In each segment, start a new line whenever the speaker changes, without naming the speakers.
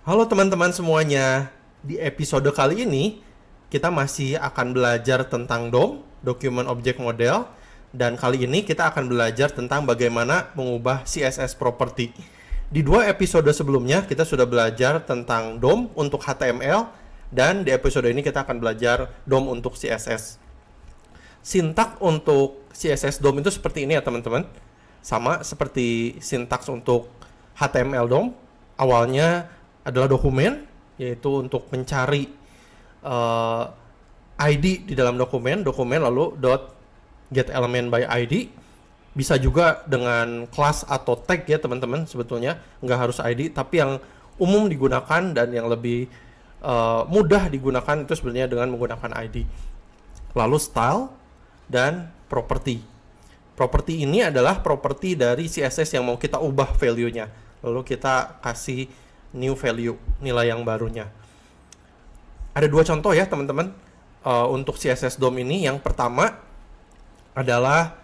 Halo teman-teman semuanya. Di episode kali ini kita masih akan belajar tentang DOM, Document Object Model, dan kali ini kita akan belajar tentang bagaimana mengubah CSS property. Di dua episode sebelumnya kita sudah belajar tentang DOM untuk HTML, dan di episode ini kita akan belajar DOM untuk CSS. Sintak untuk CSS DOM itu seperti ini ya teman-teman. Sama seperti sintaks untuk HTML DOM. Awalnya adalah dokumen, yaitu untuk mencari ID di dalam dokumen lalu get element by ID. Bisa juga dengan kelas atau tag ya teman-teman, sebetulnya nggak harus ID, tapi yang umum digunakan dan yang lebih mudah digunakan itu sebenarnya dengan menggunakan ID. Lalu style dan property. Property ini adalah property dari CSS yang mau kita ubah value-nya. Lalu kita kasih new value, nilai yang barunya. Ada dua contoh ya teman-teman untuk CSS DOM ini. Yang pertama adalah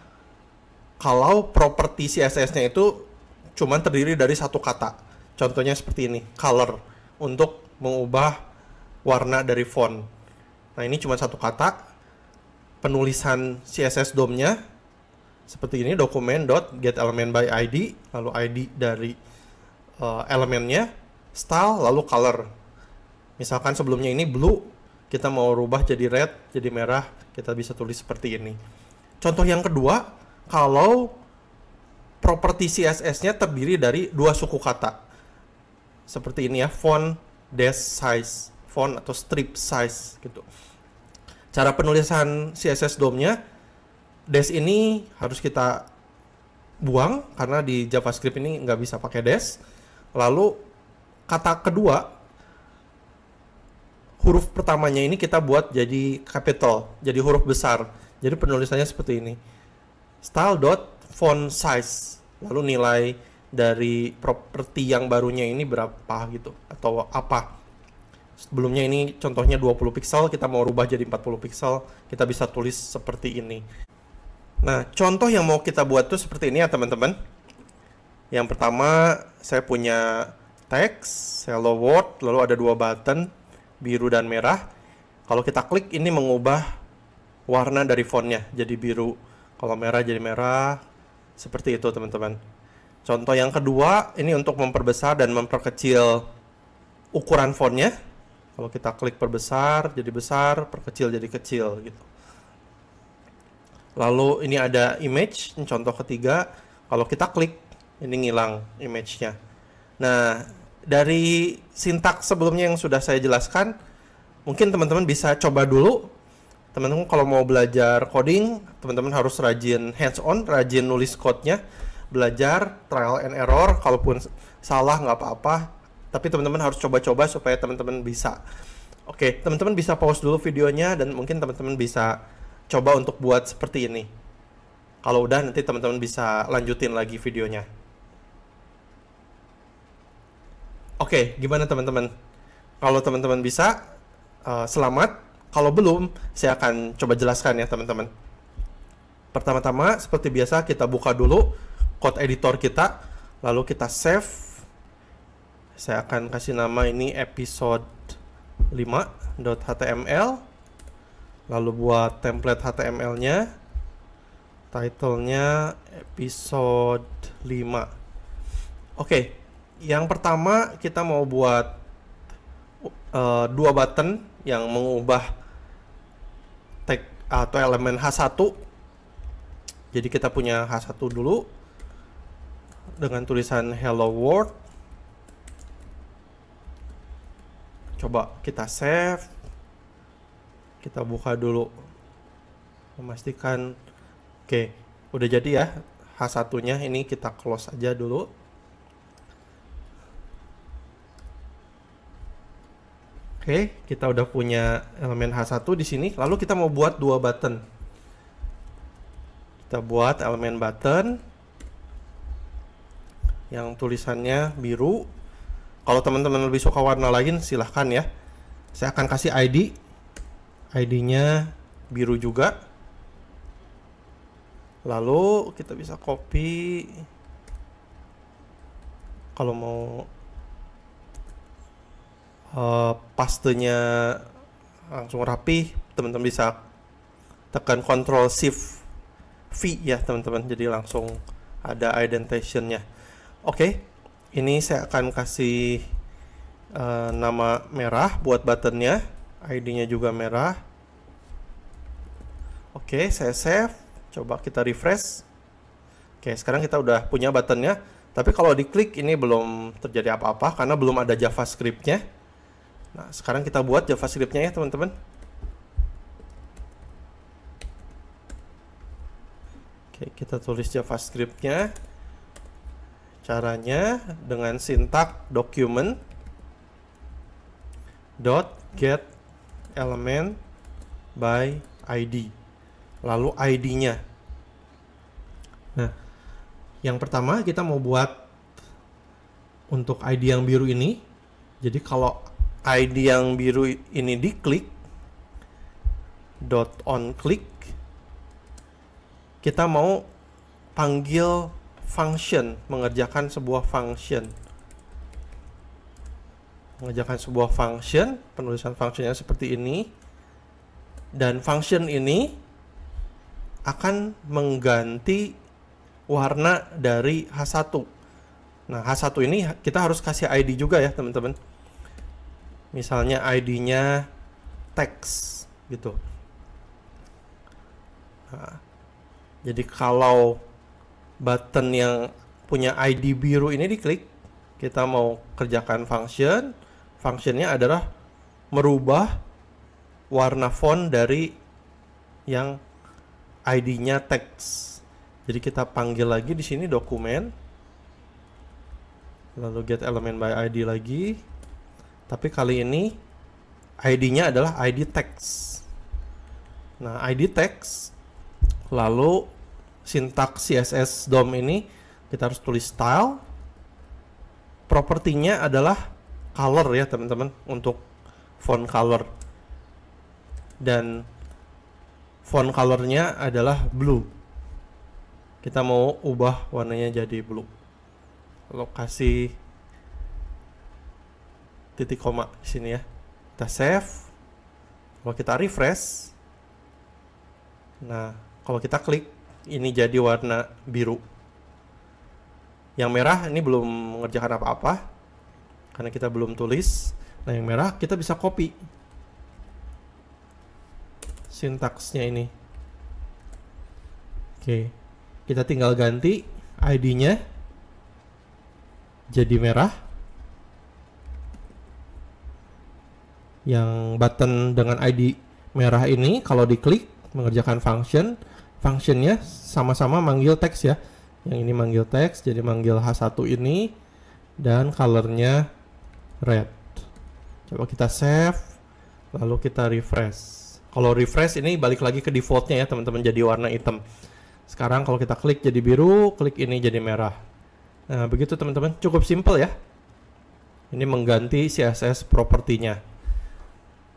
kalau properti CSS-nya itu cuma terdiri dari satu kata. Contohnya seperti ini, color, untuk mengubah warna dari font. Nah ini cuma satu kata. Penulisan CSS DOM-nya seperti ini, dokumen.getElementById, lalu ID dari elemennya, style, lalu color. Misalkan sebelumnya ini blue, kita mau rubah jadi red, jadi merah, kita bisa tulis seperti ini. Contoh yang kedua, kalau properti CSS-nya terdiri dari dua suku kata. Seperti ini ya, font, dash size, font atau strip size gitu. Cara penulisan CSS DOM-nya, dash ini harus kita buang karena di JavaScript ini nggak bisa pakai dash. Lalu kata kedua, huruf pertamanya ini kita buat jadi capital, jadi huruf besar. Jadi penulisannya seperti ini, style.font size, lalu nilai dari properti yang barunya ini berapa gitu, atau apa. Sebelumnya ini contohnya 20 pixel, kita mau rubah jadi 40 pixel, kita bisa tulis seperti ini. Nah, contoh yang mau kita buat tuh seperti ini ya teman-teman. Yang pertama, saya punya teks, hello world, lalu ada dua button, biru dan merah. Kalau kita klik, ini mengubah warna dari fontnya, jadi biru. Kalau merah jadi merah, seperti itu teman-teman. Contoh yang kedua, ini untuk memperbesar dan memperkecil ukuran fontnya. Kalau kita klik perbesar, jadi besar, perkecil jadi kecil gitu. Lalu ini ada image, ini contoh ketiga. Kalau kita klik, ini ngilang image-nya. Nah, dari sintaks sebelumnya yang sudah saya jelaskan, mungkin teman-teman bisa coba dulu. Teman-teman kalau mau belajar coding, teman-teman harus rajin hands-on, rajin nulis code-nya, belajar, trial and error, kalaupun salah nggak apa-apa. Tapi teman-teman harus coba-coba supaya teman-teman bisa. Oke, teman-teman bisa pause dulu videonya dan mungkin teman-teman bisa coba untuk buat seperti ini. Kalau udah nanti teman-teman bisa lanjutin lagi videonya. Oke, gimana teman-teman? Kalau teman-teman bisa, selamat. Kalau belum, saya akan coba jelaskan ya teman-teman. Pertama-tama, seperti biasa kita buka dulu code editor kita, lalu kita save. Saya akan kasih nama ini episode 5.html. Lalu buat template HTML-nya, title-nya episode 5. Oke, yang pertama kita mau buat dua button yang mengubah tag atau elemen H1. Jadi kita punya H1 dulu dengan tulisan hello world. Coba kita save, kita buka dulu, memastikan oke, udah jadi ya H1-nya. Ini kita close aja dulu. Oke, kita udah punya elemen H1 di sini. Lalu kita mau buat dua button. Kita buat elemen button yang tulisannya biru. Kalau teman-teman lebih suka warna lain, silahkan ya. Saya akan kasih ID. ID-nya biru juga. Lalu kita bisa copy. Kalau mau pastenya langsung rapi, teman-teman bisa tekan Ctrl Shift V ya teman-teman, jadi langsung ada indentation-nya. Oke, ini saya akan kasih nama merah buat buttonnya, ID-nya juga merah. Oke, saya save, coba kita refresh. Oke, sekarang kita udah punya buttonnya, tapi kalau diklik ini belum terjadi apa-apa karena belum ada JavaScript-nya. Nah, sekarang kita buat JavaScript-nya ya teman-teman. Oke, kita tulis JavaScript-nya. Caranya dengan sintak document dot get element by ID, lalu ID-nya. Nah, yang pertama kita mau buat untuk ID yang biru ini. Jadi kalau ID yang biru ini diklik, dot on click, kita mau panggil function, mengerjakan sebuah function. Penulisan functionnya seperti ini. Dan function ini akan mengganti warna dari H1. Nah, H1 ini kita harus kasih ID juga ya teman-teman. Misalnya ID-nya text gitu. Nah, jadi kalau button yang punya ID biru ini diklik, kita mau kerjakan function. Functionnya adalah merubah warna font dari yang ID-nya text. Jadi kita panggil lagi di sini dokumen, lalu get element by ID lagi. Tapi kali ini ID-nya adalah ID text. Nah, ID text, lalu sintaks CSS DOM ini kita harus tulis style. Propertinya adalah color ya teman-teman, untuk font color. Dan font colornya adalah blue. Kita mau ubah warnanya jadi blue. Lalu kasih titik koma di sini ya. Kita save. Kalau kita refresh, nah kalau kita klik, ini jadi warna biru. Yang merah ini belum mengerjakan apa-apa karena kita belum tulis. Nah, yang merah kita bisa copy sintaksnya ini. Oke, kita tinggal ganti ID-nya jadi merah. Yang button dengan ID merah ini kalau diklik mengerjakan functionnya sama-sama manggil teks ya. Yang ini manggil teks, jadi manggil H1 ini, dan colornya red. Coba kita save, lalu kita refresh. Kalau refresh ini balik lagi ke defaultnya ya teman-teman, jadi warna hitam. Sekarang kalau kita klik jadi biru, klik ini jadi merah. Nah begitu teman-teman, cukup simple ya. Ini mengganti CSS propertinya,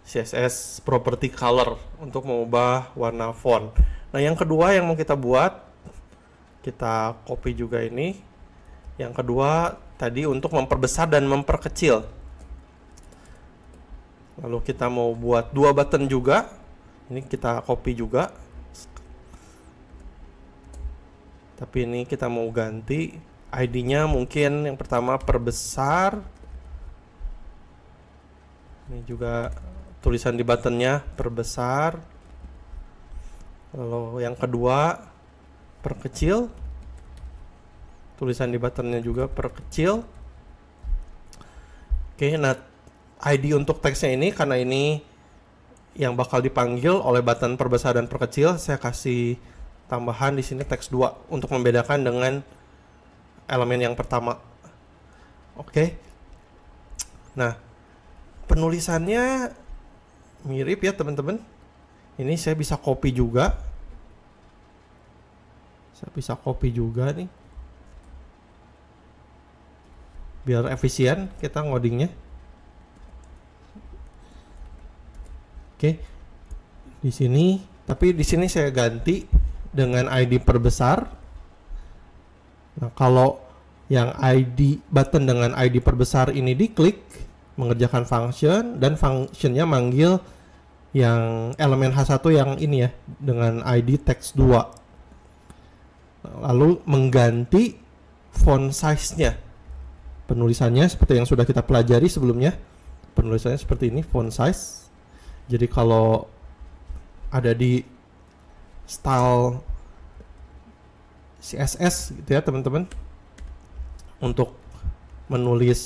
CSS property color, untuk mengubah warna font. Nah yang kedua yang mau kita buat, kita copy juga ini. Yang kedua tadi untuk memperbesar dan memperkecil. Lalu kita mau buat dua button juga. Ini kita copy juga. Tapi ini kita mau ganti ID-nya, mungkin yang pertama perbesar. Ini juga tulisan di buttonnya perbesar. Lalu yang kedua perkecil. Tulisan di buttonnya juga perkecil. Oke, nah ID untuk teksnya ini, karena ini yang bakal dipanggil oleh button perbesar dan perkecil, saya kasih tambahan di sini teks 2 untuk membedakan dengan elemen yang pertama. Oke. Nah, penulisannya mirip ya teman-teman. Ini saya bisa copy juga. Nih. Biar efisien kita ngodingnya. Oke. Di sini, tapi di sini saya ganti dengan ID perbesar. Nah, kalau yang ID button dengan ID perbesar ini diklik, mengerjakan function, dan functionnya manggil yang elemen H1 yang ini ya, dengan ID text2. Lalu mengganti font size-nya. Penulisannya seperti yang sudah kita pelajari sebelumnya. Penulisannya seperti ini, font size. Jadi kalau ada di style CSS gitu ya teman-teman, untuk menulis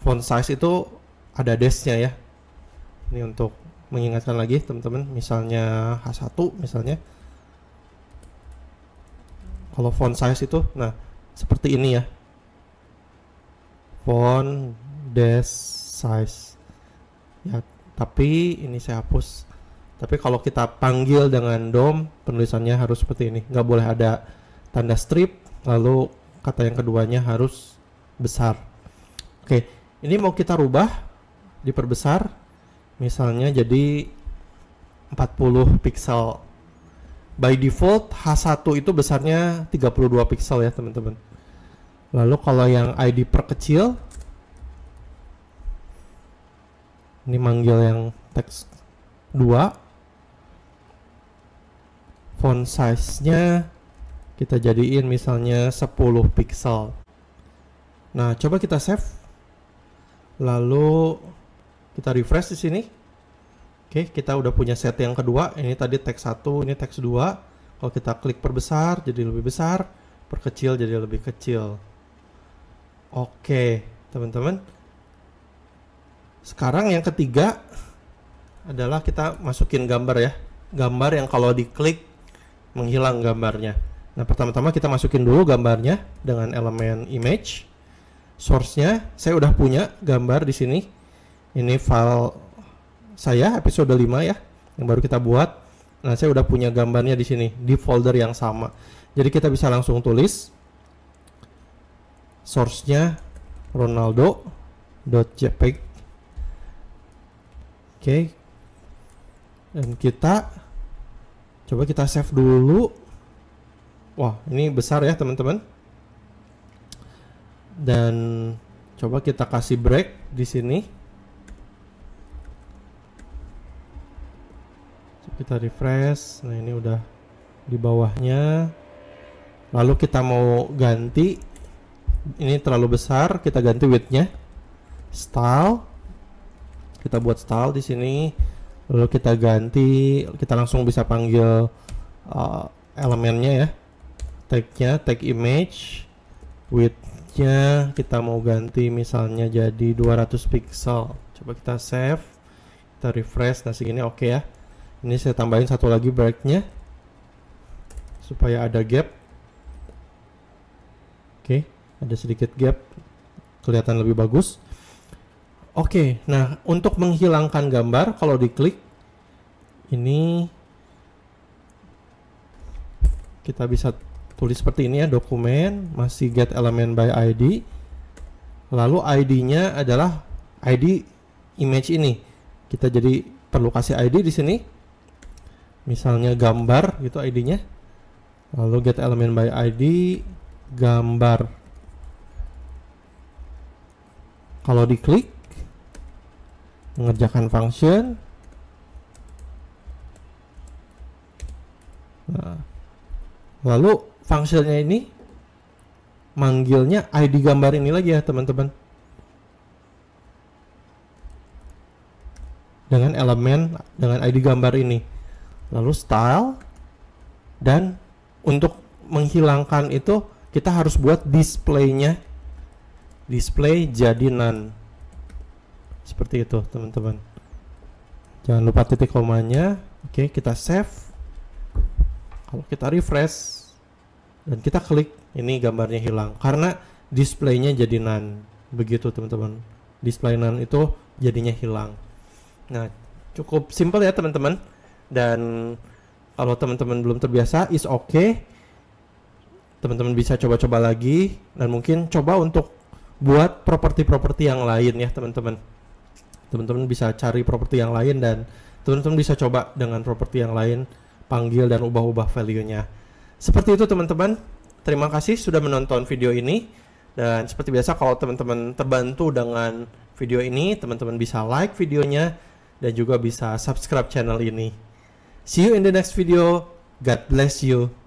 font size itu ada dash-nya ya. Ini untuk mengingatkan lagi teman-teman, misalnya H1 misalnya. Kalau font size itu, nah seperti ini ya, font dash size ya, tapi ini saya hapus. Tapi kalau kita panggil dengan DOM, penulisannya harus seperti ini, nggak boleh ada tanda strip, lalu kata yang keduanya harus besar. Oke, ini mau kita rubah, diperbesar, misalnya jadi 40 pixel. By default H1 itu besarnya 32 pixel ya teman-teman. Lalu kalau yang ID perkecil, ini manggil yang text 2, font size-nya kita jadiin misalnya 10 pixel. Nah, coba kita save. Lalu kita refresh di sini. Oke, kita udah punya set yang kedua. Ini tadi teks 1, ini teks 2. Kalau kita klik perbesar jadi lebih besar, perkecil jadi lebih kecil. Oke, teman-teman. Sekarang yang ketiga adalah kita masukin gambar ya. Gambar yang kalau diklik menghilang gambarnya. Nah, pertama-tama kita masukin dulu gambarnya dengan elemen image. Source-nya saya udah punya gambar di sini. Ini file saya episode 5 ya, yang baru kita buat. Nah, saya udah punya gambarnya di sini di folder yang sama. Jadi kita bisa langsung tulis source-nya ronaldo.jpg. Oke. Dan kita coba kita save dulu. Wah, ini besar ya, teman-teman. Dan coba kita kasih break di sini. Kita refresh. Nah, ini udah di bawahnya. Lalu kita mau ganti, ini terlalu besar, kita ganti width-nya. Style. Kita buat style di sini. Lalu kita ganti, kita langsung bisa panggil elemennya ya. Tag-nya, tag image. Width-nya kita mau ganti misalnya jadi 200 pixel. Coba kita save. Kita refresh. Nah, segini oke ya. Ini saya tambahin satu lagi break-nya supaya ada gap. Oke, ada sedikit gap, kelihatan lebih bagus. Oke, nah untuk menghilangkan gambar kalau diklik ini kita bisa tulis seperti ini ya, dokumen masih get element by ID. Lalu ID-nya adalah ID image ini. Kita jadi perlu kasih ID di sini. Misalnya gambar gitu ID-nya. Lalu get element by ID gambar. Kalau diklik mengerjakan function. Nah, lalu functionnya ini manggilnya ID gambar ini lagi ya teman-teman. Dengan elemen dengan ID gambar ini. Lalu style, dan untuk menghilangkan itu kita harus buat display-nya, display jadi none, seperti itu teman-teman. Jangan lupa titik komanya. Oke, kita save. Kalau kita refresh dan kita klik, ini gambarnya hilang karena display-nya jadi none. Begitu teman-teman, display none itu jadinya hilang. Nah, cukup simple ya teman-teman. Dan kalau teman-teman belum terbiasa, is okay. Teman-teman bisa coba-coba lagi dan mungkin coba untuk buat properti-properti yang lain ya teman-teman. Teman-teman bisa cari properti yang lain dan teman-teman bisa coba dengan properti yang lain, panggil dan ubah-ubah value-nya. Seperti itu teman-teman. Terima kasih sudah menonton video ini. Dan seperti biasa kalau teman-teman terbantu dengan video ini, teman-teman bisa like videonya dan juga bisa subscribe channel ini. See you in the next video. God bless you.